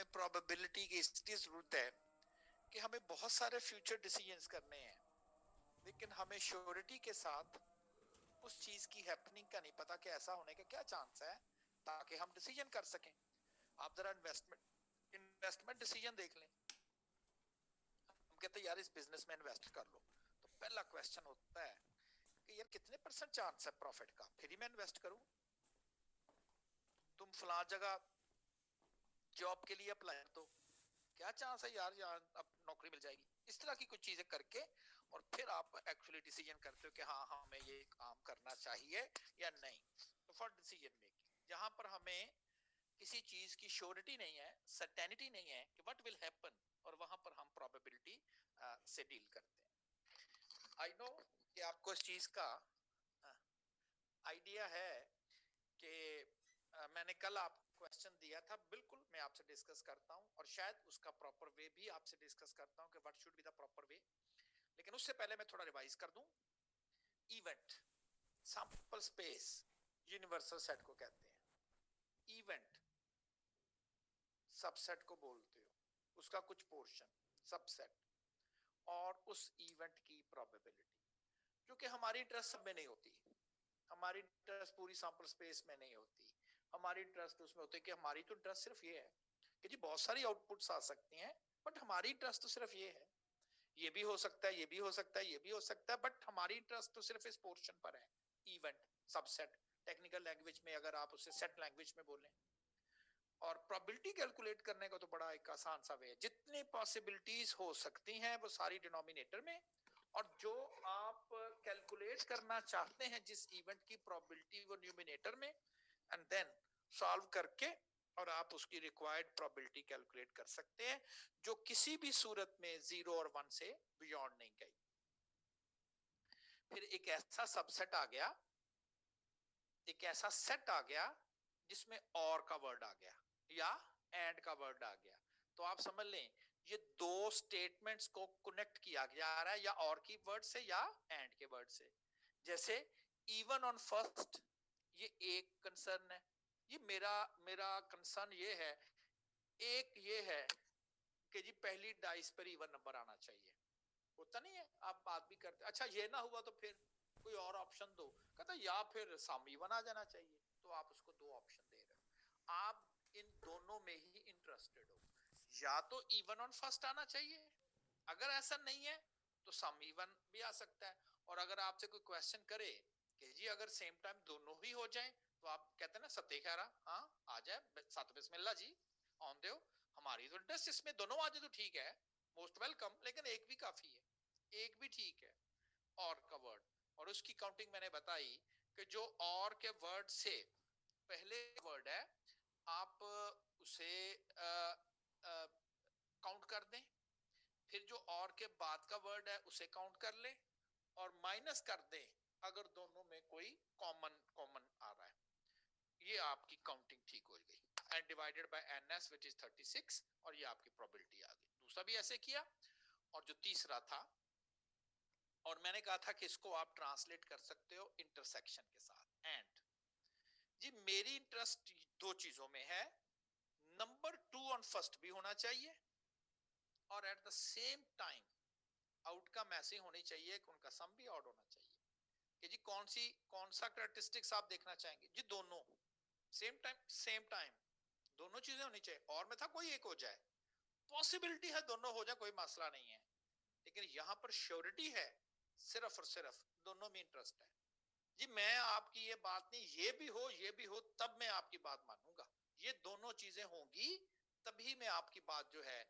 हमें प्रोबेबिलिटी की इसलिए जरूरत है कि हमें बहुत सारे फ्यूचर डिसीजंस करने हैं, लेकिन हमें श्योरिटी के साथ उस चीज की हैपनिंग का नहीं पता कि ऐसा होने का क्या चांस है, ताकि हम डिसीजन कर सकें। आप जरा इन्वेस्टमेंट डिसीजन देख लें। हम कहते हैं यार इस बिजनेस में इन्वेस्ट कर लो, तो पहला क्वेश्चन होता है कि यार कितने परसेंट चांस है प्रॉफिट का, फिर ही मैं इन्वेस्ट करूं। तुम फलां जगह जॉब के लिए अप्लाई कर दो, क्या चांस है यार यहाँ अब नौकरी मिल जाएगी। इस तरह की कुछ चीजें करके और फिर आप एक्चुअली डिसीजन करते हो कि हाँ हमें ये काम करना चाहिए या नहीं। तो फॉर डिसीजन मेकिंग, जहां पर हमें किसी चीज की श्योरिटी नहीं है, सर्टेनिटी नहीं है कि व्हाट विल हैपन, और वहां पर हम प्रोबेबिलिटी से डील करते हैं। आई नो कि आपको इस चीज का आइडिया है कि मैंने कल आपको क्वेश्चन दिया था, बिल्कुल मैं आपसे डिस्कस करता हूं और शायद उसका प्रॉपर वे भी आपसे डिस्कस करता हूं कि what should be the proper way. लेकिन उससे पहले मैं थोड़ा रिवाइज कर दूं। Event, sample space, universal set को कहते हैं। इवेंट सबसेट को बोलते हो, उसका कुछ पोर्शन सबसेट, और उस इवेंट की प्रोबेबिलिटी, क्योंकि हमारी इंटरेस्ट सब में नहीं होती, हमारी इंटरेस्ट पूरी सैंपल स्पेस में नहीं होती। हमारी इंटरेस्ट उसमें होती है कि हमारी तो इंटरेस्ट सिर्फ ये है कि जी बहुत सारी आउटपुट्स आ सकती हैं, बट हमारी इंटरेस्ट तो सिर्फ ये है। ये भी हो सकता है, ये भी हो सकता है, ये भी हो सकता है, बट हमारी इंटरेस्ट तो सिर्फ इस पोर्शन पर है। इवेंट सबसेट, टेक्निकल लैंग्वेज में अगर आप उसे सेट लैंग्वेज में बोलें। और प्रोबेबिलिटी कैलकुलेट करने का तो बड़ा एक आसान सा वे है, जितनी पॉसिबिलिटीज हो सकती हैं वो सारी डिनोमिनेटर में, और जो आप कैलकुलेट करना चाहते हैं जिस इवेंट की प्रोबेबिलिटी, वो न्यूमिनेटर में, एंड देन सॉल्व करके और आप उसकी रिक्वायर्ड प्रोबेबिलिटी कैलकुलेट कर सकते हैं, जो किसी भी सूरत में 0 और 1 से बियॉन्ड नहीं गई। फिर एक ऐसा सबसेट आ गया, एक ऐसा सेट आ गया जिसमें और का वर्ड आ गया या एंड का वर्ड आ गया। तो आप समझ लें ये दो स्टेटमेंट्स को कनेक्ट किया जा रहा है, या और की वर्ड से या एंड के वर्ड से। जैसे इवन ऑन फर्स्ट, ये एक कंसर्न है। ये मेरा मेरा कंसर्न ये है, एक ये है कि जी पहली डाइस पर इवन नंबर आना चाहिए। होता नहीं है, आप बात भी करते, अच्छा ये ना हुआ तो फिर कोई और ऑप्शन दो, कहता या फिर सम इवन आ जाना चाहिए। तो आप उसको दो ऑप्शन दे रहे हो, आप इन दोनों में ही इंटरेस्टेड हो। या तो इवन ऑन फर्स्ट आना चाहिए, अगर ऐसा नहीं है तो सम इवन भी आ सकता है। और अगर आपसे कोई क्वेश्चन करे कि जी अगर सेम टाइम दोनों ही हो जाए, तो आप कहते हैं ना सत्य कह रहा, हाँ आ जाए, सत बिस्मिल्लाह जी ऑन दो, हमारी तो इंटरेस्ट इसमें दोनों आ जाए तो ठीक है, मोस्ट वेलकम, लेकिन एक भी काफी है, एक भी ठीक है। और का वर्ड, और उसकी काउंटिंग मैंने बताई कि जो और के वर्ड से पहले वर्ड है आप उसे काउंट कर दें, फिर जो और के बाद का वर्ड है उसे काउंट कर लें, और माइनस कर दें अगर दोनों में कोई कॉमन कॉमन आ रहा है। ये आपकी काउंटिंग ठीक हो गई, and divided bye NS which is 36, और ये आपकी प्रोबेबिलिटी आ गई। दूसरा भी ऐसे किया, और जो तीसरा था, और मैंने कहा था कि इसको आप ट्रांसलेट कर सकते हो इंटरसेक्शन के साथ। एंड जी मेरी इंटरेस्ट दो चीजों में है, नंबर 2 ऑन फर्स्ट भी होना चाहिए, और at the same time outcome ऐसे होनी चाहिए कि उनका सम भी ऑड होना चाहिए। कि जी कौन सा कैरेक्टरिस्टिक्स आप देखना चाहेंगे, जी दोनों सेम टाइम दोनों चीजें होनी चाहिए, और में था कोई एक हो जाए, पॉसिबिलिटी है दोनों हो जाए, कोई मसला नहीं है, लेकिन यहां पर श्योरिटी है सिर्फ और सिर्फ दोनों में इंटरेस्ट है। जी मैं आपकी ये बात नहीं, ये भी हो तब मैं आपकी बात मानूंगा, ये दोनों चीजें होंगी तभी मैं आपकी बात जो है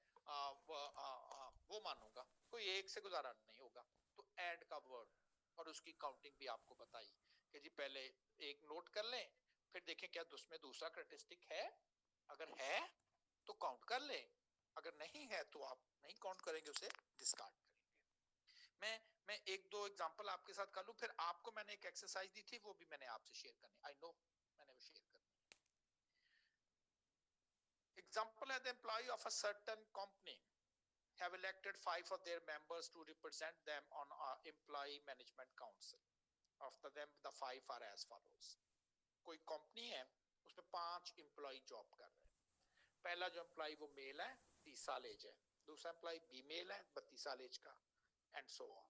वो मानूंगा, कोई एक से गुजारा नहीं होगा। तो ऐड का वर्ड और उसकी काउंटिंग भी आपको बताई कि जी पहले एक नोट कर लें, फिर देखें क्या उसमें दूसरा कैरेक्टरिस्टिक है, अगर है तो काउंट कर लें, अगर नहीं है तो आप नहीं काउंट करेंगे, उसे डिस्कार्ड करेंगे। मैं एक दो एग्जांपल आपके साथ कर लूं, फिर आपको मैंने एक एक्सरसाइज दी थी वो भी मैंने आपसे शेयर करनी, आई नो मैंने वो शेयर करनी। एग्जांपल है, the employ of a certain company have elected 5 of their members to represent them on our employee management council. After them, the 5 are as follows. कोई कंपनी है, उसमें 5 employ job कर रहे हैं, पहला जो एम्प्लॉय वो मेल है, 30 साल एज है, दूसरा एम्प्लॉय फीमेल है, 32 साल एज का, and so on.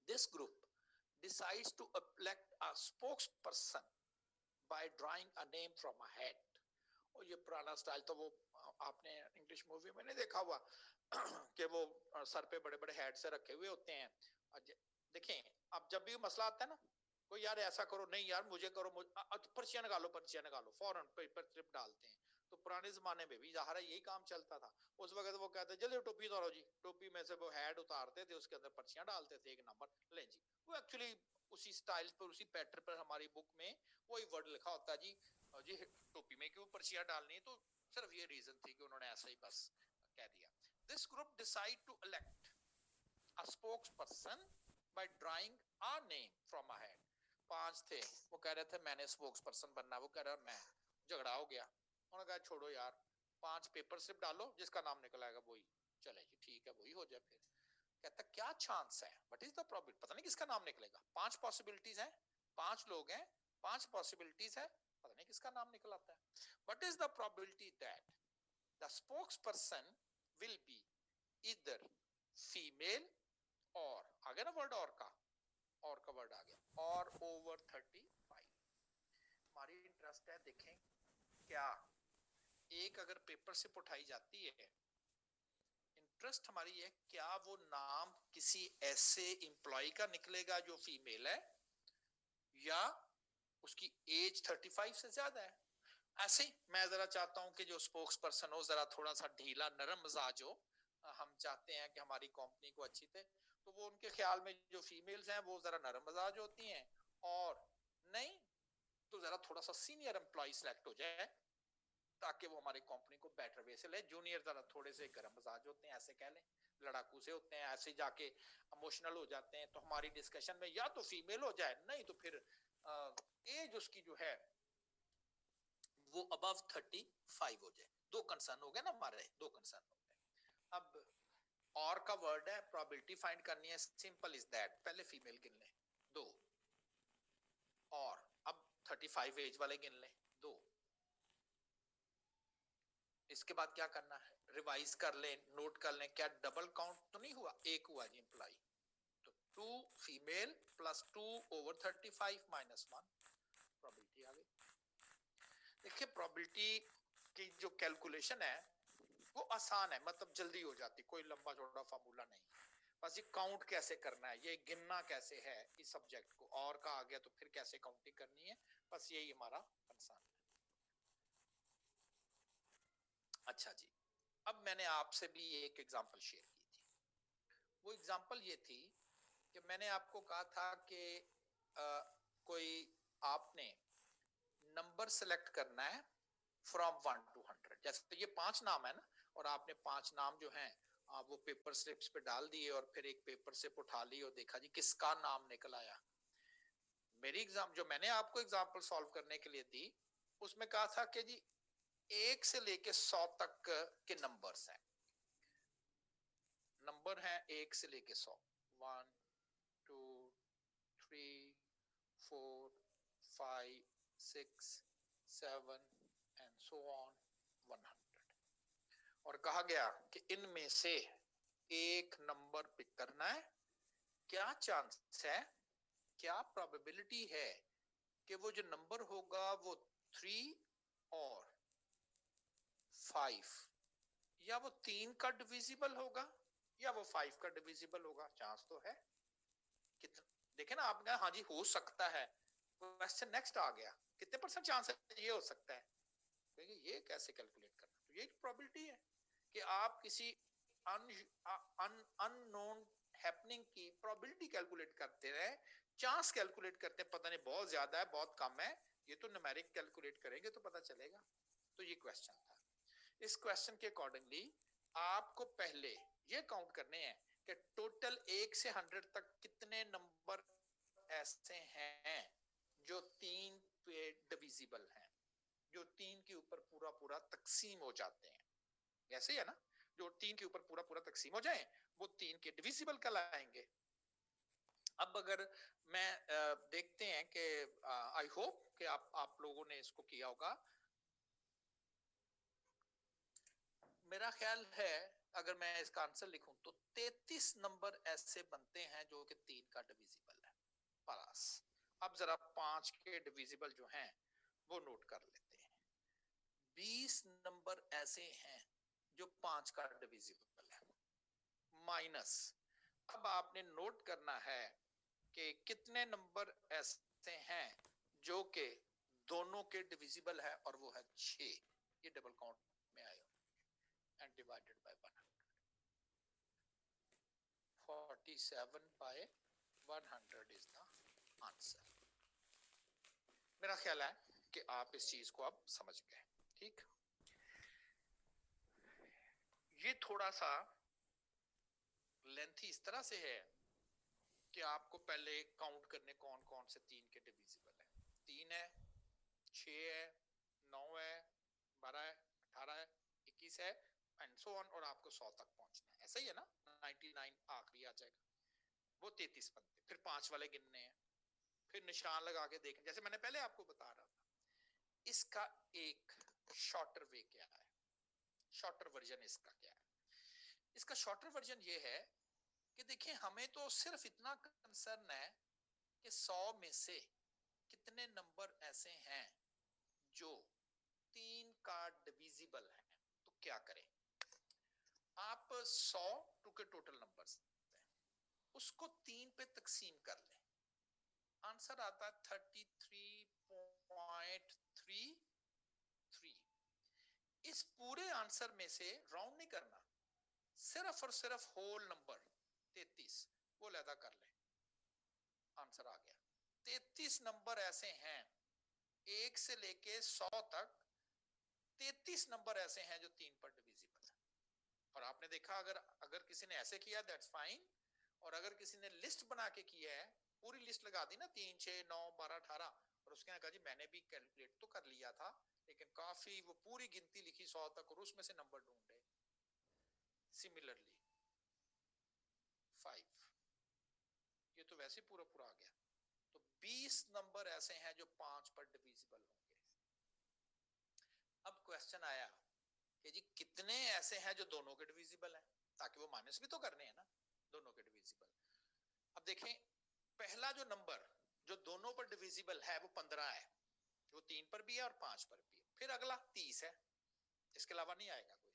This group decides to elect a spokesperson by drawing a name from a hat. और ये पुराना स्टाइल तो वो आपने इंग्लिश मूवी में नहीं देखा हुआ कि वो सर पे बड़े बड़े हैट से रखे हुए होते हैं. देखें, अब जब भी मसला आता है ना, कोई यार ऐसा करो, नहीं यार मुझे करो, पर्चियां निकालो, पर्चियां निकालो, फौरन पेपर स्लिप डालते हैं. तो पुराने जमाने में भी ज़ाहिर यही काम चलता था. उस वक्त वो कहते जल्दी टोपी उतारो जी, टोपी में से वो हेड उतारते थे, उसके अंदर पर्चियां डालते थे, एक नंबर ले जी. वो एक्चुअली उसी स्टाइल पर, उसी पैटर्न पर हमारी बुक में वही वर्ड लिखा होता जी, जी टोपी में क्यों पर्चियां डालनी है. तो सिर्फ ये रीजन थी कि उन्होंने ऐसा ही बस कह दिया. This group decide to elect a spokesperson by drawing a name from a head. 5 थे, वो कह रहे थे मैंने स्पोक्सपर्सन बनना, वो कह रहा मैं, झगड़ा हो गया. उन्होंने कहा छोड़ो यार, 5 पेपर स्लिप डालो, जिसका नाम निकल आएगा वही चले जी, ठीक है वही हो जाए. फिर कहता क्या चांस है, व्हाट इज द प्रोबेबिलिटी, पता नहीं किसका नाम निकलेगा. 5 पॉसिबिलिटीज हैं, 5 लोग हैं, 5 पॉसिबिलिटीज है, पता नहीं किसका नाम निकल आता है. What is the probability that the spokesperson will be either female और, आ गया ना वर्ड और का वर्ड आ गया, और ओवर 35. हमारी इंटरेस्ट है, देखें क्या एक अगर पेपर से उठाई जाती है, इंटरेस्ट हमारी है क्या वो नाम किसी ऐसे एम्प्लॉय का निकलेगा जो फीमेल है, या उसकी एज 35 से ज्यादा है. ऐसे ही मैं जरा चाहता हूं कि जो स्पोक्स पर्सन हो जरा थोड़ा सा ढीला नरम मिजाज हो. हम चाहते हैं कि हमारी कंपनी को अच्छी थे, तो वो उनके ख्याल में जो फीमेल्स हैं वो जरा नरम मिजाज होती हैं, और नहीं तो जरा थोड़ा सा सीनियर एम्प्लॉय सिलेक्ट हो जाए ताकि वो हमारी कंपनी को बेटर वे से ले. जूनियर जरा थोड़े से गर्म मिजाज होते हैं, ऐसे कह लें, लड़ाकू से होते हैं, ऐसे जाके इमोशनल हो जाते हैं. तो हमारी डिस्कशन में या तो फीमेल हो जाए, नहीं तो फिर एज उसकी जो है वो अबव 35 हो जाए. 2 कंसर्न हो गए ना हमारे, 2 कंसर्न हो गए. अब और का वर्ड है, प्रोबेबिलिटी फाइंड करनी है, सिंपल इज दैट. पहले फीमेल गिन लें 2, और अब 35 एज वाले गिन लें 2. इसके बाद क्या करना है, रिवाइज कर लें, नोट कर लें, क्या डबल काउंट तो नहीं हुआ, एक हुआ जी एम्प्लॉय. तो 2 female plus 2 over 35 minus 1, probability आ गई. देखिए प्रोबेबिलिटी की जो कैलकुलेशन है वो आसान है, मतलब जल्दी हो जाती, कोई लंबा चौड़ा फार्मूला नहीं. बस ये काउंट कैसे करना है, ये गिनना कैसे है इस सब्जेक्ट को, और का आ गया तो फिर कैसे काउंटिंग करनी है, बस यही हमारा कंसर्न है. अच्छा जी, अब मैंने आपसे भी एक एग्जांपल शेयर की थी. वो एग्जांपल ये थी कि मैंने आपको कहा था कि कोई आपने नंबर सेलेक्ट करना है फ्रॉम 1 to 100. जैसे तो ये 5 नाम है ना, और आपने 5 नाम जो हैं वो पेपर स्लिप्स पे डाल दिए, और फिर एक पेपर स्लिप उठा ली और देखा जी किसका नाम निकल आया. मेरी एग्जाम जो मैंने आपको एग्जांपल सॉल्व करने के लिए दी, उसमें कहा था कि जी 1 से लेके 100 तक के नंबर्स हैं, नंबर हैं 1 से लेके 100, 1 2 3 4 5 6 7 एंड सो ऑन 100. और कहा गया कि इनमें से एक नंबर पिक करना है. क्या चांस है, क्या प्रोबेबिलिटी है कि वो जो नंबर होगा वो 3 और 5, या वो 3 का डिविजिबल होगा, या वो 5 का डिविजिबल होगा. चांस तो है. कितना देखे ना आपने, हाँ जी हो सकता है. क्वेश्चन नेक्स्ट आ गया, कितने परसेंट चांस है ये हो सकता है. ये कैसे कैलकुलेट करना, तो ये प्रोबेबिलिटी है कि आप किसी अननोन हैपनिंग की प्रोबेबिलिटी कैलकुलेट करते रहे. चांस कैलकुलेट करते हैं, पता नहीं बहुत ज्यादा है बहुत कम है, ये तो न्यूमेरिक कैलकुलेट करेंगे तो पता चलेगा. तो ये क्वेश्चन था. इस क्वेश्चन के अकॉर्डिंगली आपको पहले ये काउंट करने हैं कि टोटल 1 से 100 तक कितने नंबर ऐसे हैं जो 3 पे डिविजिबल हैं, जो 3 के ऊपर पूरा पूरा तकसीम हो जाते हैं. ऐसे ही है ना, जो 3 के ऊपर पूरा पूरा तकसीम हो जाए वो 3 के डिविजिबल कहलाएंगे. अब अगर मैं देखते हैं कि आई होप कि आप लोगों ने इसको किया होगा. मेरा ख्याल है अगर मैं इसका आंसर लिखूं तो 33 नंबर ऐसे बनते हैं जो कि 3 का डिविजिबल है। पास। अब जरा 5 के डिविजिबल जो हैं वो नोट कर लेते हैं। 20 नंबर ऐसे हैं जो 5 का डिविजिबल है। माइनस, अब आपने नोट करना है कि कितने नंबर ऐसे हैं जो कि दोनों के डिविजिबल है, और वो है 6। ये डबल काउंट में आया and divided by 100। 47 by 100 is the answer. मेरा ख्याल है कि आप इस चीज को अब समझ गए। ठीक, ये थोड़ा सा लेंथी इस तरह से है कि आपको पहले काउंट करने कौन कौन से 3 के डिविजिबल है। 3 है, 6 है, 9 है, 12 है, 18 है, 21 है एंड सो ऑन, और आपको 100 तक पहुंचना है। ऐसा ही है ना, 99 आखिरी आ जाएगा। वो 33 बनते, फिर 5 वाले गिनने हैं, फिर निशान लगा के देखें, जैसे मैंने पहले आपको बता रहा था। इसका एक शॉर्टर वे क्या है, शॉर्टर वर्जन इसका क्या है? इसका शॉर्टर वर्जन ये है कि देखिए, हमें तो सिर्फ इतना कंसर्न है कि 100 में से कितने नंबर ऐसे हैं जो 3 का डिविजिबल है। तो क्या करें, आप 100 टू के टोटल नंबर्स उसको 3 पे तकसीम कर लें, आंसर आता है 33.33। इस पूरे आंसर में से राउंड नहीं करना, सिर्फ और सिर्फ होल नंबर 33 वो लैदा कर लें, आंसर आ गया। 33 नंबर ऐसे हैं 1 से लेके 100 तक, 33 नंबर ऐसे हैं जो 3 पर डिविजिबल है। और आपने देखा, अगर किसी ने ऐसे किया दैट्स फाइन, और अगर किसी ने लिस्ट बना के किया है, पूरी लिस्ट लगा दी ना 3, 6, 9, 12, 18, और उसके कहा जी मैंने भी कैलकुलेट तो कर लिया था, लेकिन काफी वो पूरी गिनती लिखी 100 तक और उसमें से नंबर ढूंढे। सिमिलरली 5, ये तो वैसे पूरा पूरा आ गया। तो 20 नंबर ऐसे हैं जो 5 पर डिविजिबल होंगे। अब क्वेश्चन आया कि जी कितने ऐसे हैं जो दोनों के डिविजिबल हैं, ताकि वो माइनस भी तो करने हैं ना दोनों के डिविजिबल। अब देखें, पहला जो नंबर जो दोनों पर डिविजिबल है वो 15 है, वो 3 पर भी है और 5 पर भी है। फिर अगला 30 है, इसके अलावा नहीं आएगा कोई।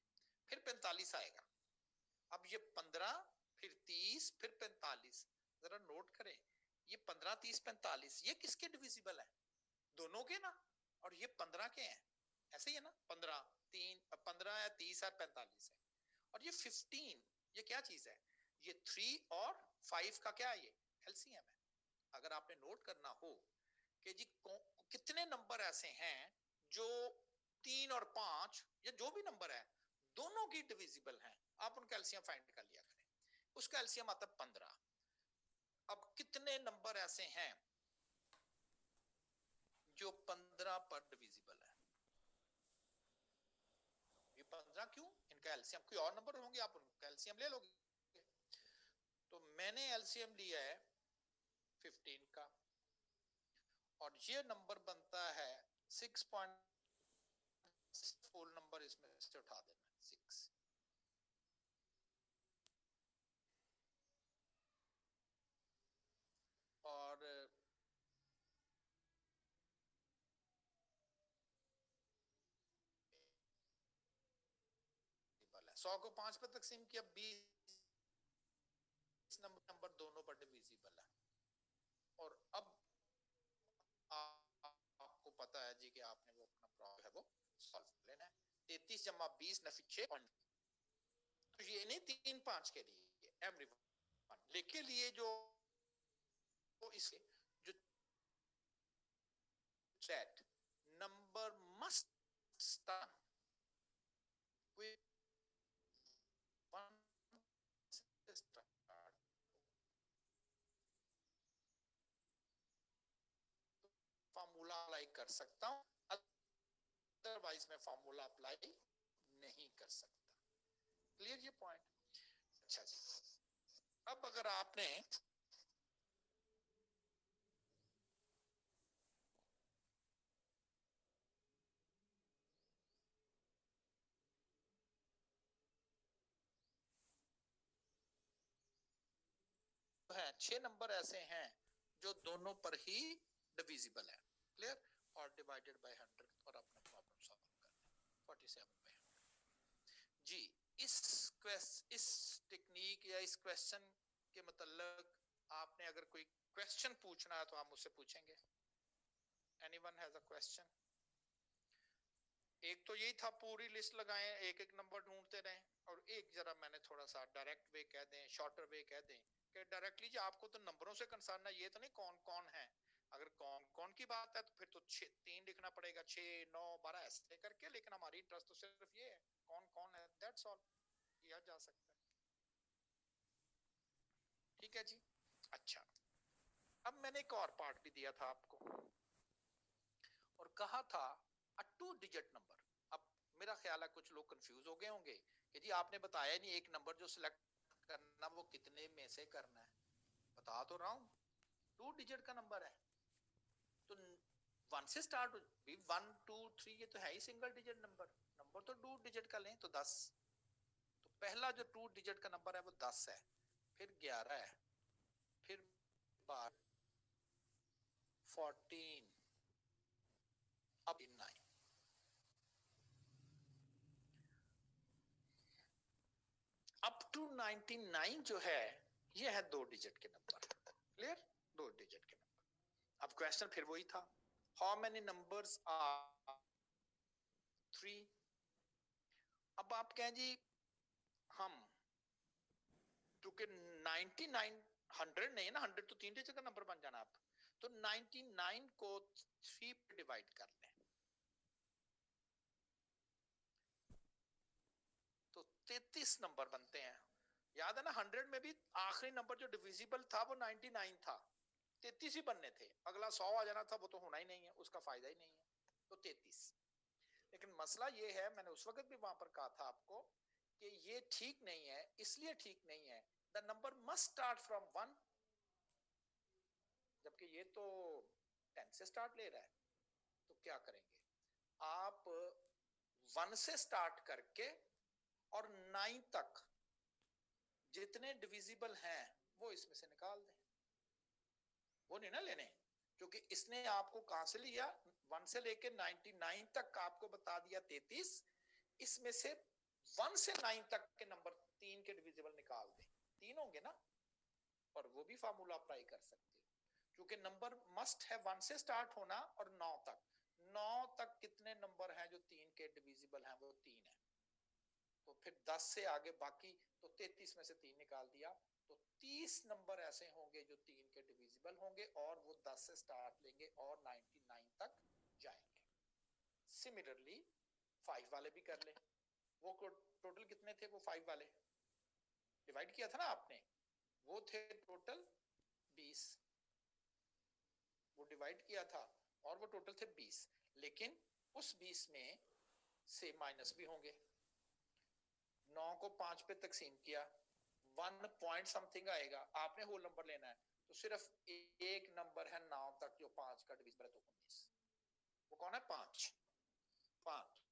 फिर 45 आएगा। अब ये 15, फिर 30, फिर 45, जरा नोट करें, ये 15, 30, 45 ये किसके डिविजिबल है? दोनों के ना, और ये 15 के हैं, ऐसे ही है ना। 15, 15 है, 30 है, 45 है, और ये 15 ये क्या चीज है? ये 3 और 5 का क्या है? ये एलसीएम है। अगर आपने नोट करना हो कि जी कितने नंबर ऐसे हैं जो 3 और 5 या जो भी नंबर है दोनों की डिविजिबल हैं, आप उनका एलसीएम फाइंड कर लिया करें। उसका एलसीएम आता है 15। अब कितने नंबर ऐसे हैं जो 15 पर डिविजिबल है? ये 15 क्यों? इनका एलसीएम, कोई और नंबर होंगे आप उनका एलसीएम ले लोगे। तो मैंने एलसीएम लिया है 15 का, और ये नंबर बनता है 6 फुल नंबर इसमें से उठा देना 6। और 100 को 5 पर तकसीम किया, 20 नंबर दोनों पर डिविजिबल है। और अब आपको पता है जी कि आपने वो अपना प्रॉब्लम है वो सॉल्व लेना है। 33 जमा 20 नफी 6, तो ये नहीं 3, 5 के लिए एवरीवन, लेके लिए जो इसे जो chat number must start with 1 start. Formula apply कर सकता हूं, अदरवाइज मैं फार्मूला अप्लाई नहीं कर सकता। क्लियर ये पॉइंट? अच्छा जी, अब अगर आपने 6 नंबर ऐसे हैं जो दोनों पर ही डिविजिबल है, क्लियर, और डिवाइडेड बाय 100 और अपना प्रॉब्लम सॉल्व कर लें 47/100 जी। इस टेक्निक या इस क्वेश्चन के मतलब आपने अगर कोई क्वेश्चन पूछना है तो आप मुझसे पूछेंगे। Anyone has a question? एक तो यही था पूरी लिस्ट लगाएं, एक एक नंबर ढूंढते रहें, और एक जरा मैंने थोड़ा सा डायरेक्ट वे कह दें, शॉर्टर वे कह दें कि डायरेक्टली जी आपको तो नंबरों से कंसर्न है, ये तो नहीं कौन कौन है। अगर कौन कौन की बात है तो फिर तो 3 लिखना पड़ेगा, 6 9 12 ऐसे करके, लेकिन हमारी इंटरेस्ट तो सिर्फ ये है कौन कौन है, दैट्स ऑल, किया जा सकता है। ठीक है जी। अच्छा, अब मैंने एक और पार्ट भी दिया था आपको और कहा था अ 2 डिजिट नंबर। अब मेरा ख्याल है कुछ लोग कंफ्यूज हो गए होंगे कि जी आपने बताया नहीं एक नंबर जो सिलेक्ट करना वो कितने में से करना है। बता तो रहा हूं 2 डिजिट का नंबर है तो 1 से स्टार्ट, 1 2 3 ये तो है ही सिंगल डिजिट नंबर, नंबर तो 2 डिजिट का लें तो 10। तो पहला जो 2 डिजिट का नंबर है वो 10 है, फिर 11 है, फिर 12, 14, अब 9। अप टू 99 जो है ये है 2 डिजिट के नंबर, क्लियर, 2 डिजिट के नंबर। अब क्वेश्चन फिर वही था, हाउ मेनी नंबर्स आर 3। अब आप कहें जी हम क्योंकि 99 100 नहीं है ना, 100 तो 3 डिजिट का नंबर बन जाना, आप तो 99 को 3 पे डिवाइड कर लें तो 33 नंबर बनते हैं। याद है ना 100 में भी आखिरी नंबर जो डिविजिबल था वो 99 था, 33 ही बनने थे, अगला 100 आ जाना था वो तो होना ही नहीं है, उसका फायदा ही नहीं है, तो 33। लेकिन मसला ये है, मैंने उस वक्त भी वहां पर कहा था आपको कि ये ठीक नहीं है, इसलिए ठीक नहीं है the number must start from 1, जबकि ये तो 10 से स्टार्ट ले रहा है। तो क्या करेंगे आप 1 से स्टार्ट करके और 9 तक जितने डिविजिबल हैं वो इसमें से निकाल दें, वो नहीं ना लेने, क्योंकि इसने आपको कहां से लिया 1 से लेके 99 तक आपको बता दिया 33, इसमें से 1 से 9 तक के नंबर 3 के डिविजिबल निकाल दें, 3 होंगे ना, और वो भी फार्मूला अप्लाई कर सकते हो, क्योंकि नंबर मस्ट है 1 से स्टार्ट होना और 9 तक, 9 तक कितने नंबर हैं जो 3 के डिविजिबल हैं, वो 3 है, तो फिर 10 से आगे बाकी, तो 33 में से 3 निकाल दिया, तो 30 नंबर ऐसे होंगे जो 3 के डिविजिबल होंगे और वो 10 से स्टार्ट लेंगे और 99 तक जाएंगे। सिमिलरली 5 वाले भी कर लें, वो टोटल कितने थे वो 5 वाले, डिवाइड किया था ना आपने, वो थे टोटल 20, वो डिवाइड किया था और वो टोटल थे 20, लेकिन उस 20 में से माइनस भी होंगे, 9 को 5 पे तकसीम किया 1 पॉइंट समथिंग आएगा, आपने होल नंबर लेना है, तो सिर्फ एक नंबर है 9 तक जो 5 का डिविजिबल है, तो 19, वो कौन है 5, 5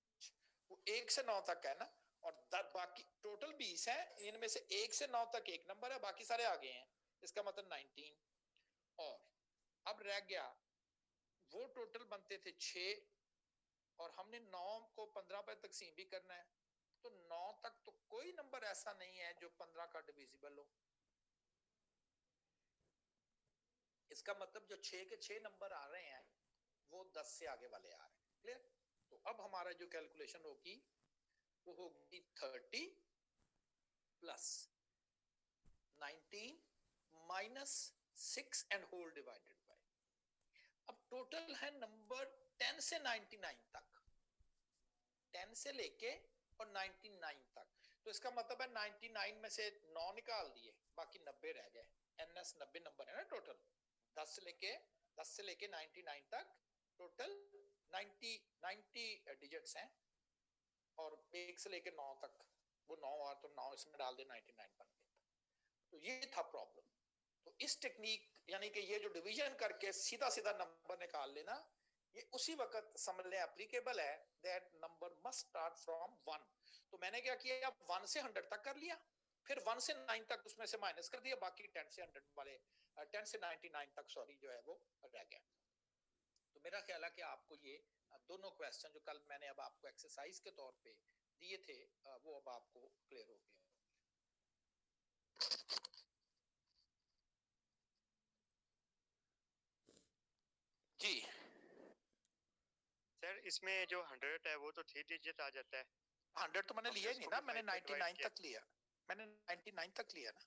वो 1 से 9 तक है ना, और बाकी टोटल 20 है, इनमें से 1 से 9 तक एक नंबर है, बाकी सारे आगे हैं, इसका मतलब 19। और अब रह गया वो टोटल बनते थे 6 और हमने 9 को 15 पे तकसीम भी करना है, तो 9 तक तो कोई नंबर ऐसा नहीं है जो 15 का डिविजिबल हो, इसका मतलब जो 6 के 6 नंबर आ रहे हैं वो 10 से आगे वाले आ रहे हैं, क्लियर। तो अब हमारा जो कैलकुलेशन होगी वो होगी 30 plus 19 minus 6 and whole divided by, अब टोटल है नंबर 10 से 99 तक, 10 से लेके और 99 तक, तो इसका मतलब है 99 में से 9 निकाल दिए, बाकी 90 रह गए, एनएस 90 नंबर है ना टोटल, 10 से लेके 99 तक टोटल 90 डिजिट्स हैं, और 1 से लेके 9 तक वो 9 और तो 9 इसमें डाल दे 99 बन गया। तो ये था प्रॉब्लम। तो इस टेक्निक यानी कि ये जो डिवीजन करके सीधा सीधा नंबर निकाल लेना, ये उसी वक्त समझ लें एप्लीकेबल है, that number must start from 1। तो मैंने क्या किया, 1 से 100 तक कर लिया, फिर 1 से 9 तक उसमें से माइनस कर दिया, बाकी 10 से 100 वाले 10 से 99 तक सॉरी जो है वो रह गया। तो मेरा ख्याल है कि आपको ये दोनों क्वेश्चन जो कल मैंने अब आपको एक्सरसाइज के तौर पे दिए थे वो अब आपको क्लियर हो गए जी। सर इसमें जो 100 है वो तो 3 डिजिट आ जाता है। 100 तो मैंने लिया ही नहीं ना, मैंने 99 तक लिया, मैंने 99 तक लिया ना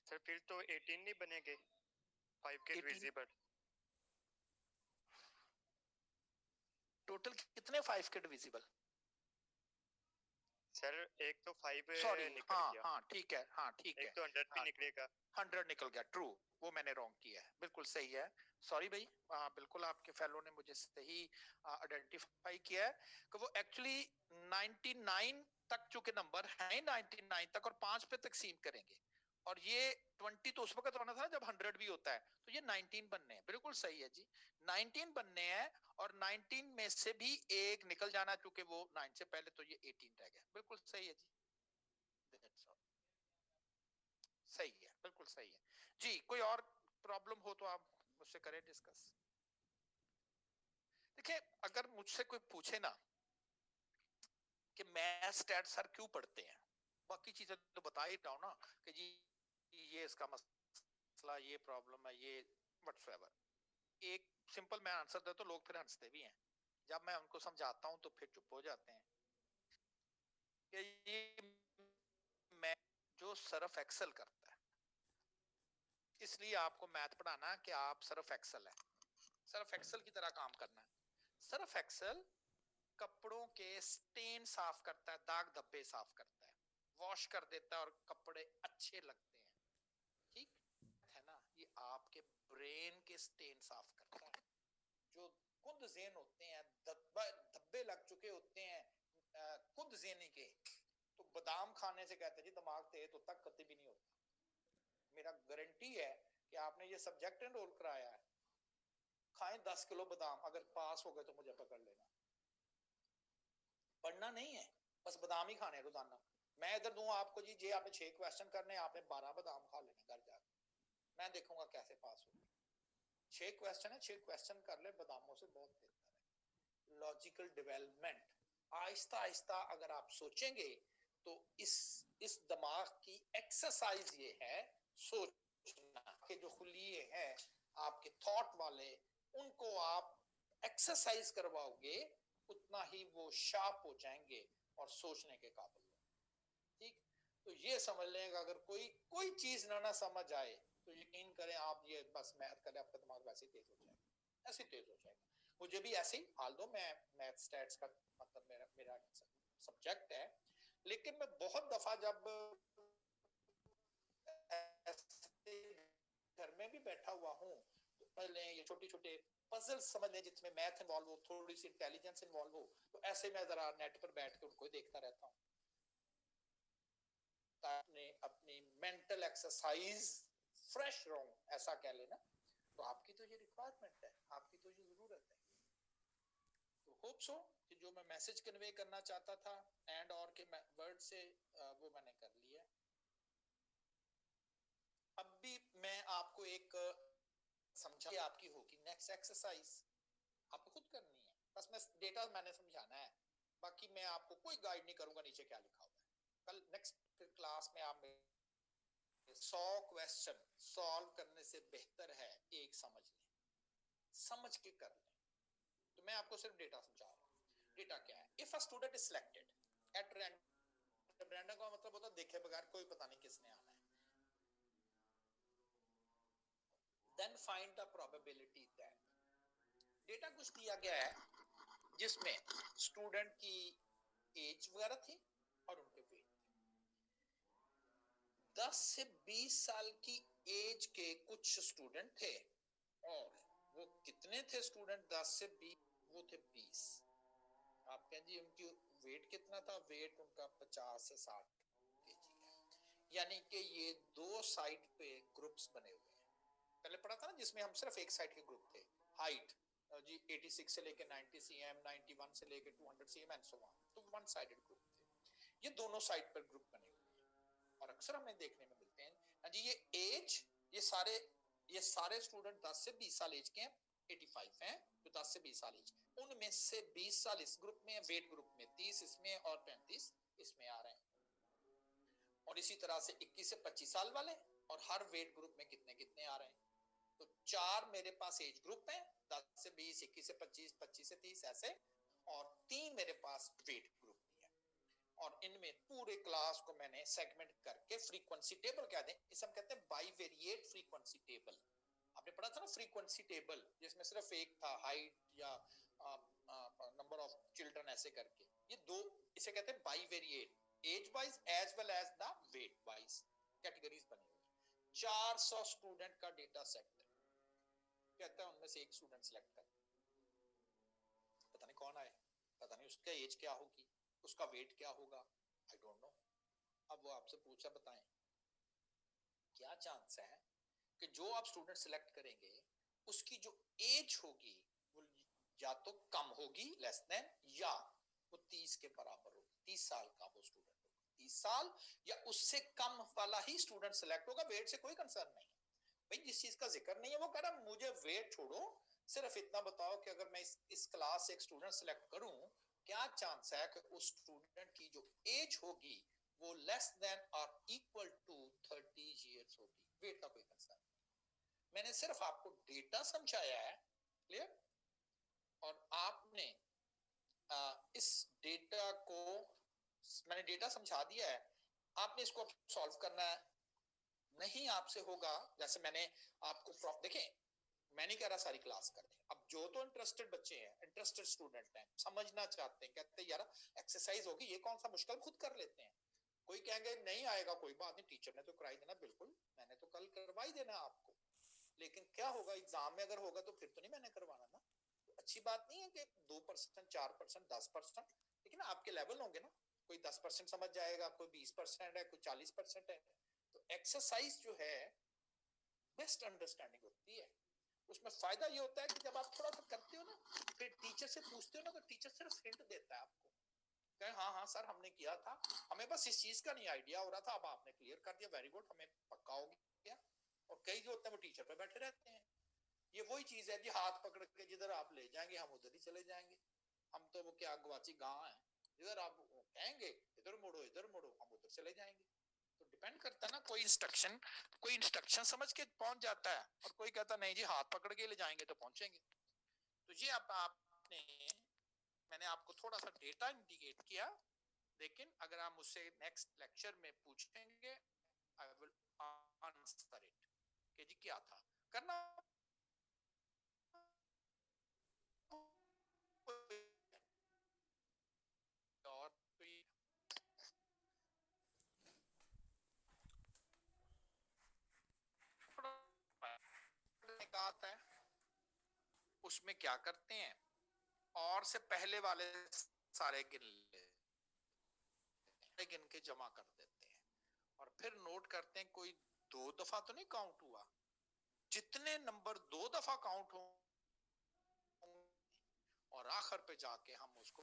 सर। फिर तो 18 नहीं बनेंगे 5 के डिविजिबल। टोटल कितने 5 के डिविजिबल? सर एक तो 5 सॉरी निकल गया। हाँ ठीक है, हाँ ठीक है, एक तो 100 भी निकलेगा। 100 निकल गया, ट्रू, वो मैंने रॉन्ग किया है, बिल्कुल सही है। सॉरी भाई, बिल्कुल आपके फेलो ने मुझे सही आइडेंटिफाई किया है कि वो एक्चुअली 99 तक चूंकि नंबर है 99 तक और 5 पे तकसीम करेंगे, और ये 20 तो उस वक्त होना था ना जब 100 भी होता है, तो ये 19 बनने हैं, बिल्कुल सही है जी, 19 बनने हैं, और 19 में से भी एक निकल जाना चूंकि वो 9 से पहले, तो ये 18 रह गया, बिल्कुल सही है जी। That's all. सही है, बिल्कुल सही है जी। कोई और प्रॉब्लम हो तो आप मुझसे करें डिस्कस। देखिए, अगर मुझसे कोई पूछे ना कि मैथ स्टैट सर क्यों पढ़ते हैं, बाकी चीजें तो बता ही रहा हूं ना कि जी ये इसका मसला, ये प्रॉब्लम है, ये व्हाटसोएवर, एक सिंपल मैं आंसर दे तो लोग फिर हंसते भी हैं, जब मैं उनको समझाता हूं तो फिर चुप हो जाते हैं कि ये मैं जो सर्फ एक्सेल करता है, इसलिए आपको मैथ पढ़ाना कि आप सर्फ एक्सेल है, सर्फ एक्सेल की तरह काम करना है। सर्फ एक्सेल कपड़ों के स्टेन साफ करता है, दाग धब्बे साफ करता है, वॉश कर देता है और कपड़े अच्छे लगते हैं, ठीक है ना। ये आपके ब्रेन के स्टेन साफ करता है, जो खुद ज़ेन होते हैं, धब्बे लग चुके होते हैं खुद ज़ेनी के, तो बादाम खाने से कहते हैं जी दिमाग तेज होता, कभी भी नहीं होता। मेरा गारंटी है कि आपने ये सब्जेक्ट एनरोल कराया है, खाएं 10 किलो बादाम, अगर पास हो गए तो मुझे पकड़ लेना, पढ़ना नहीं है, बस बादाम ही खाने रोजाना। मैं इधर दूं आपको जी, जे आपने 6 क्वेश्चन करने, आपने 12 बादाम खा लेने घर जाकर, मैं देखूंगा कैसे पास हो। 6 क्वेश्चन है, 6 क्वेश्चन कर ले बादामों से, बहुत बेहतर है। लॉजिकल डेवलपमेंट, आहिस्ता आहिस्ता अगर आप सोचेंगे तो इस दिमाग की एक्सरसाइज ये है, सोचना के जो खुलिए हैं आपके थॉट वाले, उनको आप एक्सरसाइज करवाओगे, उतना ही वो शार्प हो जाएंगे और सोचने के काबिल हो। ठीक, तो ये समझ लें अगर कोई चीज ना समझ आए तो यकीन करें आप ये बस मैथ करें, आपका दिमाग वैसे तेज हो जाएगा, ऐसे तेज हो जाएगा। मुझे भी ऐसे ही, हाल दो मैं मैथ स्टैट्स का मतलब मेरा सब्जेक्ट है, लेकिन मैं बहुत दफा जब घर में भी बैठा हुआ हूँ तो पहले ये छोटे छोटे पजल समझ लें जिसमें मैथ इन्वॉल्व हो, थोड़ी सी इंटेलिजेंस इन्वॉल्व हो, तो ऐसे मैं जरा नेट पर बैठ के उनको देखता रहता हूँ, ताकि अपनी मेंटल एक्सरसाइज फ्रेश रहूं, ऐसा कह लेना। तो आपकी तो ये रिक्वायरमेंट है, आपकी तो ये जरूरत है। तो होप सो कि जो मैं मैसेज कन्वे करना चाहता था एंड और के वर्ड से वो मैंने कर लिया। अब भी मैं आपको एक समझा आपकी होगी नेक्स्ट एक्सरसाइज, आपको खुद करनी है, बस मैं डेटा मैंने समझाना है, बाकी मैं आपको कोई गाइड नहीं करूंगा नीचे क्या लिखा हुआ है। कल नेक्स्ट फिर क्लास में आप 100 क्वेश्चन सॉल्व करने से बेहतर है एक समझ लें, समझ के कर लें। तो मैं आपको सिर्फ डेटा समझा रहा हूँ। डेटा क्या है? If a student is selected at random, random का मतलब होता है देखे बगैर, कोई पता नहीं किसने आना है, then find the probability that, data कुछ दिया गया है जिसमें स्टूडेंट की एज वगैरह थी और उनके वेट थे। 10 से 20 साल की एज के कुछ स्टूडेंट थे, और वो कितने थे स्टूडेंट 10 से 20? वो थे 20। आप कहें जी उनकी वेट कितना था? वेट उनका 50 से 60 केजी है, यानी कि ये दो साइड पे ग्रुप्स बने हुए हैं। पहले पढ़ा था ना जिसमें हम सिर्फ एक साइड के ग्रुप थे, हाइट जी 86 से लेके 90 cm, 91 से लेके 200 cm एंड सो ऑन, तो वन साइडेड ग्रुप थे। ये दोनों साइड पर ग्रुप बने हुए हैं। और अक्सर हमें देखने में मिलते हैं जी, ये एज, ये सारे स्टूडेंट 10 से 20 साल एज के हैं, 85 हैं जो 10 से 20 साल एज, उनमें से 20 साल इस ग्रुप में, वेट ग्रुप में 30 इसमें और 35 इसमें आ रहे हैं। और इसी तरह से 21 से 25 साल वाले, और हर वेट ग्रुप में कितने कितने आ रहे हैं। तो 4 मेरे पास एज ग्रुप है, 10 से 20, 21 से 25, 25 से 30 ऐसे, और 3 मेरे पास वेट ग्रुप भी है। और इनमें पूरे क्लास को मैंने सेगमेंट करके फ्रीक्वेंसी टेबल कह दें, इसे हम कहते हैं बाइवेरिएट फ्रीक्वेंसी टेबल। आपने पढ़ा था ना फ्रीक्वेंसी टेबल, जिसमें सिर्फ एक था हाइट या नंबर ऑफ चिल्ड्रन ऐसे करके, ये दो, इसे कहते हैं bivariate, age wise as well as the weight wise categories बनी हुई। 400 स्टूडेंट का डेटा सेट कहता है, उनमें से एक स्टूडेंट सिलेक्ट कर, पता नहीं कौन आए, पता नहीं उसका एज क्या होगी, उसका वेट क्या होगा, आई डोंट नो। अब वो आपसे पूछा, बताएं क्या चांस है कि जो आप स्टूडेंट सिलेक्ट करेंगे उसकी जो एज होगी वो या तो कम होगी, लेस देन, या वो 30 के बराबर होगी, 30 साल का वो स्टूडेंट होगा, 30 साल या उससे कम वाला ही स्टूडेंट सिलेक्ट होगा। वेट से कोई कंसर्न नहीं है भाई, जिस चीज का जिक्र नहीं है वो कह रहा मुझे वेट छोड़ो, सिर्फ इतना बताओ कि अगर मैं इस क्लास से एक स्टूडेंट सिलेक्ट करूं, क्या चांस है कि उस स्टूडेंट की जो एज होगी वो लेस देन और इक्वल टू 30 इयर्स होगी। वेट का कोई कंसर्न नहीं, मैंने सिर्फ आपको डेटा समझाया है, क्लियर। और आपने इस डेटा को, मैंने डेटा समझा दिया है, आपने इसको सॉल्व करना है। नहीं आपसे होगा, जैसे मैंने आपको देखें, मैं नहीं कह रहा सारी क्लास कर दें, अब जो तो इंटरेस्टेड बच्चे हैं, इंटरेस्टेड स्टूडेंट हैं, समझना चाहते हैं, कहते हैं यार एक्सरसाइज होगी, ये कौन सा मुश्किल, खुद कर लेते हैं। कोई कहेंगे नहीं आएगा, कोई बात नहीं, टीचर ने तो कराई देना, बिल्कुल मैंने तो कल करवाई देना आपको, लेकिन क्या होगा एग्जाम में अगर होगा तो फिर तो नहीं मैंने करवाना ना। तो अच्छी बात नहीं है कि 2%, 4%, 10%, लेकिन आपके लेवल होंगे ना, कोई 10% समझ जाएगा, कोई 20% है, कोई 40% है। तो एक्सरसाइज जो है बेस्ट अंडरस्टैंडिंग होती है, उसमें फायदा ये होता है कि जब आप थोड़ा सा करते हो ना, फिर टीचर से पूछते हो ना, तो टीचर सिर्फ हिंट देता है आपको, कहे हाँ हाँ सर हमने किया था, हमें बस इस चीज का नहीं आइडिया हो रहा था, अब आपने क्लियर कर दिया, वेरी गुड, हमें पक्का हो गया। और कई जो होते हैं वो टीचर पे बैठे रहते हैं, ये वही चीज है जी, हाथ पकड़ के जिधर आप ले जाएंगे हम उधर ही चले जाएंगे, हम तो वो क्या गवाची गांव है, जिधर आप कहेंगे इधर मुड़ो हम उधर चले जाएंगे। तो डिपेंड करता है ना, कोई इंस्ट्रक्शन समझ के पहुंच जाता है, और कोई कहता नहीं जी हाथ पकड़ के ले जाएंगे तो पहुंचेंगे। तो ये आपने, मैंने आपको थोड़ा सा डेटा इंडिकेट किया, लेकिन अगर आप मुझसे नेक्स्ट लेक्चर में पूछेंगे आई विल आंसर इट कि जी क्या था करना। और आता है उसमें क्या करते हैं, और से पहले वाले सारे गिन के जमा कर देते हैं, और फिर नोट करते हैं कोई 2 दफा तो नहीं काउंट हुआ, जितने नंबर 2 दफा काउंट हो, और आखिर पे जाके हम उसको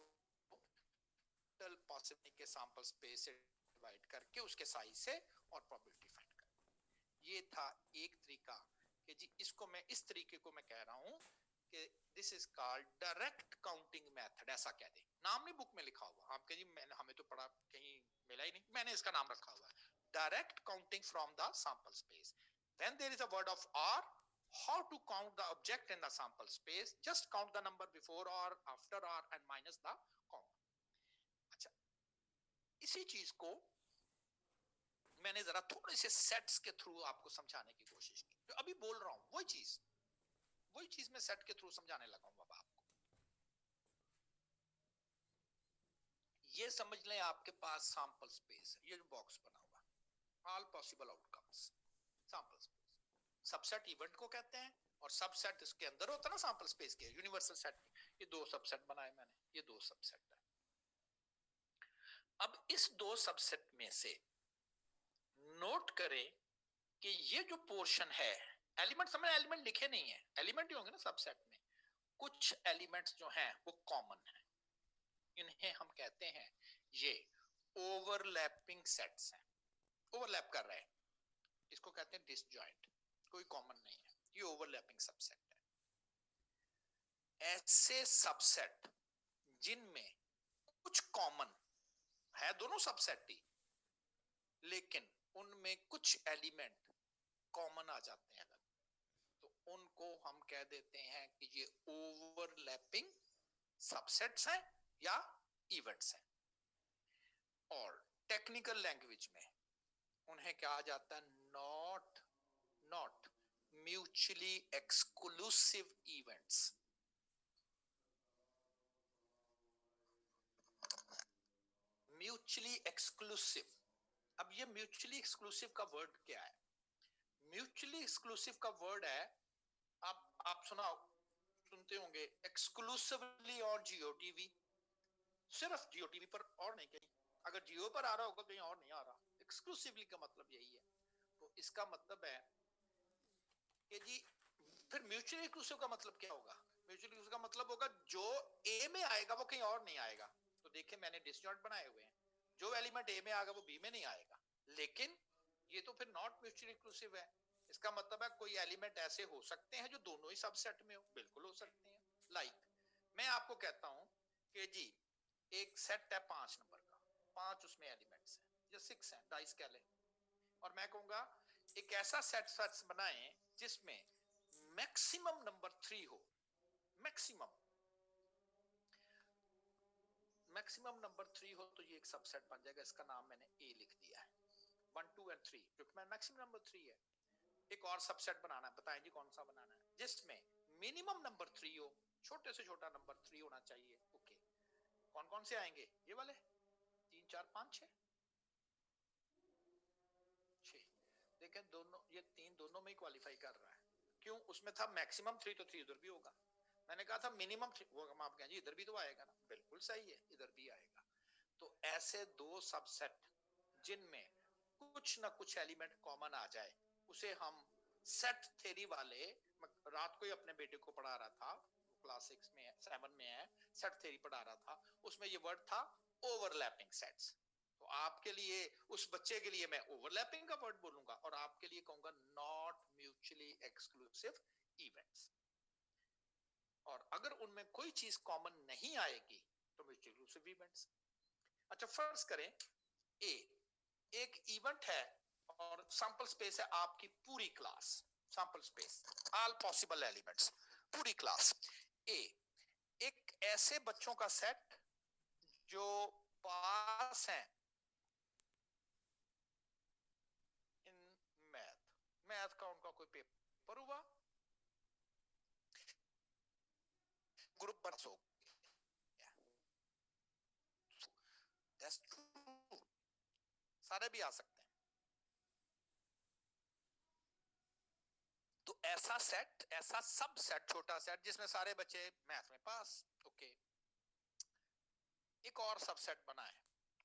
टोटल पॉसिबिलिटी के सैंपल स्पेस से डिवाइड करके उसके साइज से और प्रोबेबिलिटी फाइंड करते। ये था एक तरीका कि जी इसको मैं इस तरीके को मैं कह रहा हूं कि this is called direct counting method, ऐसा कह दे, नाम नहीं बुक में लिखा हुआ, आपके जी मैंने हमें तो पढ़ा कहीं मिला ही नहीं, मैंने इसका नाम रखा हुआ है direct counting from the sample space. When there is a word of or, how to count the object in the sample space, just count the number before or after or and minus the count। अच्छा, इसी चीज को मैंने जरा थोड़े से sets के through आपको समझाने की कोशिश की, जो अभी बोल रहा हूं वही चीज मैं सेट के थ्रू समझाने लगा हूं। अब आपको ये समझ लें, आपके पास सैंपल स्पेस है, ये जो बॉक्स बना हुआ, all possible outcomes, sample space, subset event को कहते हैं, और सबसेट इसके अंदर होता है ना सैंपल स्पेस के, यूनिवर्सल सेट में ये 2 सबसेट बनाए मैंने, ये 2 सबसेट है। अब इस 2 सबसेट में से नोट करें कि ये जो पोर्शन है, एलिमेंट समझ, एलिमेंट लिखे नहीं है, एलिमेंट ही होंगे ना सबसेट में, कुछ एलिमेंट्स जो हैं वो कॉमन है, इन्हें हम कहते हैं ये ओवरलैपिंग सेट्स हैं। ओवरलैप कर रहे हैं, इसको कहते हैं डिसजॉइंट, कोई कॉमन नहीं है, ये ओवरलैपिंग सबसेट है। ऐसे सबसेट जिनमें कुछ कॉमन है, दोनों सबसेट ही, लेकिन उनमें कुछ एलिमेंट कॉमन आ जाते हैं अलग, तो उनको हम कह देते हैं कि ये ओवरलैपिंग सबसेट्स हैं या इवेंट्स हैं। और टेक्निकल लैंग्वेज में उन्हें कहा जाता है not mutually exclusive events. Mutually exclusive, अब ये म्यूचुअली एक्सक्लूसिव का वर्ड क्या है? म्यूचुअली एक्सक्लूसिव का वर्ड है, आप सुनते होंगे एक्सक्लूसिवली और जियो टीवी, सिर्फ जियो टीवी पर और नहीं कहीं, अगर जियो पर आ रहा होगा कहीं और नहीं आ रहा। एक्सक्लूसिवली का मतलब यही है। तो इसका मतलब है कि जी, फिर म्यूचुअली एक्सक्लूसिव का मतलब क्या होगा? म्यूचुअली एक्सक्लूसिव का मतलब होगा जो ए में आएगा वो कहीं और नहीं आएगा। तो देखिए मैंने डिसजॉइंट बनाए हुए हैं, जो एलिमेंट ए में आएगा वो बी में नहीं आएगा, लेकिन ये तो फिर नॉट म्यूचुअली एक्सक्लूसिव है। इसका मतलब है कोई एलिमेंट ऐसे हो सकते हैं जो दोनों ही सबसेट में हो, बिल्कुल हो सकते हैं। लाइक मैं आपको कहता हूं कि जी एक सेट है 5 नंबर का, 5 उसमें एलिमेंट्स हैं या 6 हैं, डाइस कह लें, और मैं कहूंगा एक ऐसा सेट बनाएं जिसमें मैक्सिमम नंबर 3 हो। मैक्सिमम नंबर 3 हो तो ये एक सबसेट बन जाएगा, इसका नाम मैंने ए लिख दिया है। 1 2 और 3 क्योंकि मैक्सिमम नंबर 3 है। एक और सबसेट बनाना है, बताएं जी कौन सा बनाना है? जिसमें मिनिमम नंबर 3 हो, छोटे से छोटा नंबर 3 होना चाहिए। ओके, कौन कौन से आएंगे? ये वाले 3 4 5 6 6। देखें दोनों, ये 3 दोनों में ही क्वालिफाई कर रहा है। क्यों? उसमें था मैक्सिमम 3 तो 3 उधर भी होगा। मैंने कहा था मिनिमम 3, वो हम आप कहें जी इधर भी तो आएगा ना, बिल्कुल सही है, इधर भी आएगा। तो ऐसे दो सबसेट जिनमें कुछ ना कुछ एलिमेंट कॉमन आ जाए, उसे हम सेट थ्योरी वाले, रात को ही अपने बेटे को पढ़ा रहा था, क्लास 6 में 7 में है, सेट थ्योरी पढ़ा रहा था, उसमें ये वर्ड था ओवरलैपिंग सेट्स। तो आपके लिए, उस बच्चे के लिए मैं ओवरलैपिंग का वर्ड बोलूंगा और आपके लिए कहूंगा नॉट म्यूचुअली एक्सक्लूसिव इवेंट्स। और अगर उनमें कोई चीज कॉमन नहीं आएगी तो म्यूचुअली एक्सक्लूसिव इवेंट्स। अच्छा फर्ज करें ए एक इवेंट है और सैंपल स्पेस है आपकी पूरी class, sample space all possible elements, पूरी क्लास ए, एक ऐसे बच्चों का सेट जो पास हैं इन मैथ का उनका कोई पेपर हुआ, ग्रुप बना सो, दैट्स ट्रू, सारे भी आ सकते हैं। तो ऐसा सेट, ऐसा सब सेट, छोटा सेट जिसमें सारे बच्चे मैथ में पास, ओके। एक और सबसेट बना है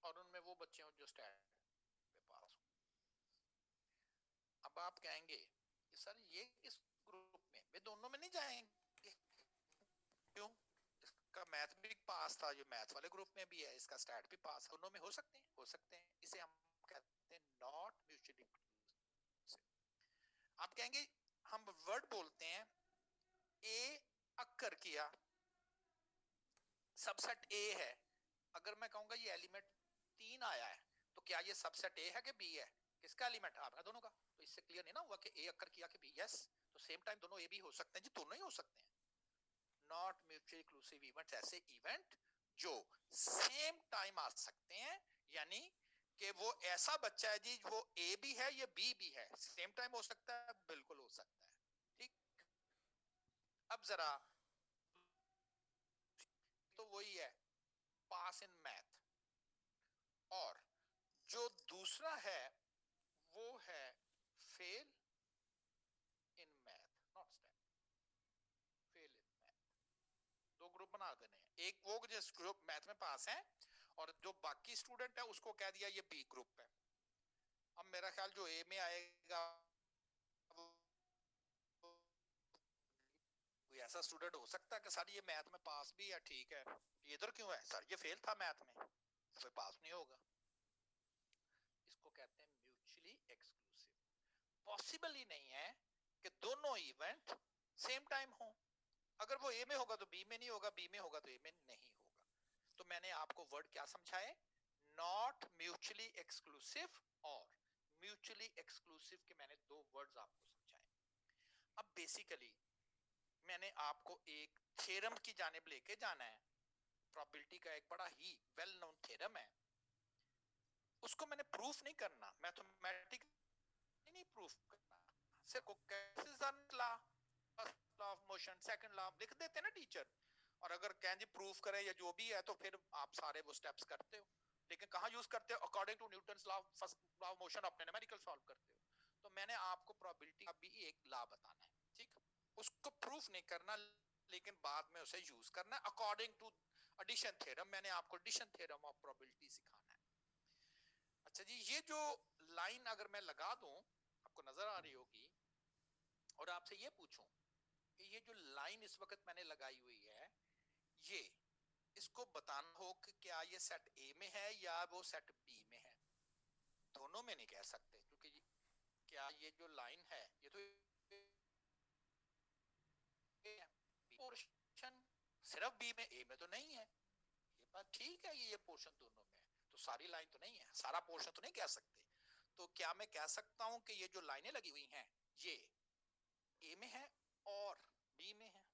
और उनमें वो बच्चे हो जो स्टैट में पास हो। अब आप कहेंगे सर ये इस ग्रुप में, वे दोनों में नहीं जाएंगे, क्यों? इसका मैथ भी पास था, ये मैथ वाले ग्रुप में भी है, इसका स्टैट भी पास, दोनों में हो सकते हैं, हो सकते हैं। इसे हम कहते हैं नॉट म्यूचुअली एक्सक्लूसिव। आप कहेंगे हम वर्ड बोलते हैं ए अक्कर किया, सबसेट ए है, अगर मैं कहूंगा ये एलिमेंट 3 आया है तो क्या ये सबसेट ए है कि बी है? किसका एलिमेंट? आपका, दोनों का। तो इससे क्लियर नहीं ना हुआ कि ए अक्कर किया कि बी? यस, तो सेम टाइम दोनों ए भी हो सकते हैं जी, दोनों ही हो सकते हैं। नॉट म्यूचुअली एक्सक्लूसिव इवेंट्स ऐसे इवेंट जो सेम टाइम आ सकते हैं, यानी कि वो ऐसा बच्चा है जी वो ए भी है ये बी भी है, सेम टाइम हो सकता है, बिल्कुल हो सकता है। ठीक, अब जरा तो वही है पास इन मैथ, और जो दूसरा है वो है fail in math, not stand, fail in math. दो ग्रुप बना देने हैं, एक वो जिस ग्रुप मैथ में पास है और जो बाकी स्टूडेंट है उसको कह दिया ये बी ग्रुप है। अब मेरा ख्याल जो ए में आएगा कोई ऐसा स्टूडेंट हो सकता है कि सर ये मैथ में पास भी है, ठीक है, ये इधर क्यों है? सर ये फेल था मैथ में, तो पास नहीं होगा। इसको कहते हैं म्यूचुअली एक्सक्लूसिव। पॉसिबल ही नहीं है कि दोनों इवेंट सेम टाइम हो। अगर वो ए में होगा तो बी में नहीं होगा, बी में होगा तो ए में नहीं होगा। तो मैंने आपको वर्ड क्या समझाए? नॉट म्यूचुअली एक्सक्लूसिव और म्यूचुअली एक्सक्लूसिव के मैंने दो वर्ड्स आपको समझाए। अब बेसिकली मैंने आपको एक थ्योरम की जानिब लेके जाना है। प्रोबेबिलिटी का एक बड़ा ही वेल नोन थ्योरम है, उसको मैंने प्रूफ नहीं करना, मैथमेटिक नहीं प्रूफ करना, सिर्फ law of motion, second law लिख देते हैं ना टीचर, और अगर कहें जी प्रूफ करें या जो भी है तो फिर आप सारे वो स्टेप्स करते हो, लेकिन कहाँ यूज करते हो? According to Newton's law, first law of motion अपने न्यूमेरिकल सॉल्व करते हो। तो मैंने आपको प्रोबेबिलिटी का भी एक लॉ बताना है, ठीक? उसको प्रूफ नहीं करना, लेकिन बाद में उसे यूज करना है अकॉर्डिंग टू एडिशन थ्योरम। मैंने आपको एडिशन थ्योरम ऑफ प्रोबेबिलिटी सिखाना है। अच्छा जी, ये जो लाइन अगर मैं लगा दूं, आपको नजर आ रही होगी, और आपसे ये पूछूं कि ये जो लाइन इस वक्त मैंने लगाई हुई है, ये इसको बताना हो कि क्या ये सेट ए में है या वो सेट बी में है। दोनों में नहीं कह सकते, क्योंकि क्या ये जो लाइन है ये तो पोर्शन सिर्फ बी में, ए में तो नहीं है। ये बात ठीक है, ये पोर्शन दोनों में है, तो सारी लाइन तो नहीं है, सारा पोर्शन तो नहीं कह सकते। तो क्या मैं कह सकता हूं कि ये जो लाइनें लगी हुई हैं ये ए में है और बी में है?